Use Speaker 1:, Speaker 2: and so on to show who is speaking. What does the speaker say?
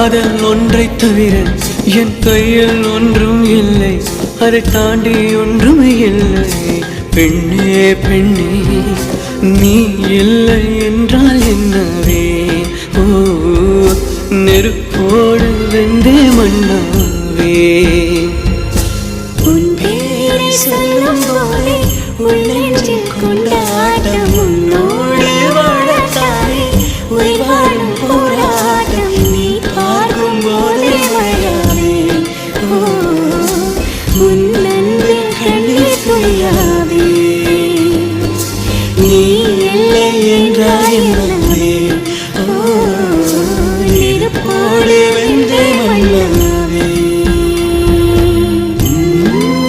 Speaker 1: காதல் ஒன்றை தவிர என் கையில் ஒன்றும் இல்லை, அதை தாண்டி ஒன்றும் இல்லை. பெண்ணே பெண்ணே நீ இல்லை என்றால் என்னவே? ஓ நெருப்போடு வெந்தே மண்ணாவே.
Speaker 2: உன் பேரை சொல்லும் போதே உள்ளெஞ்சில் கொண்டாட்டம், உன்னோடு வாழத்தானே உயிர் வாழும் போராட்டம். நீ பார்க்கும் போதே மழையாவே, உன் அன்பில் கண்ணீர் துளியா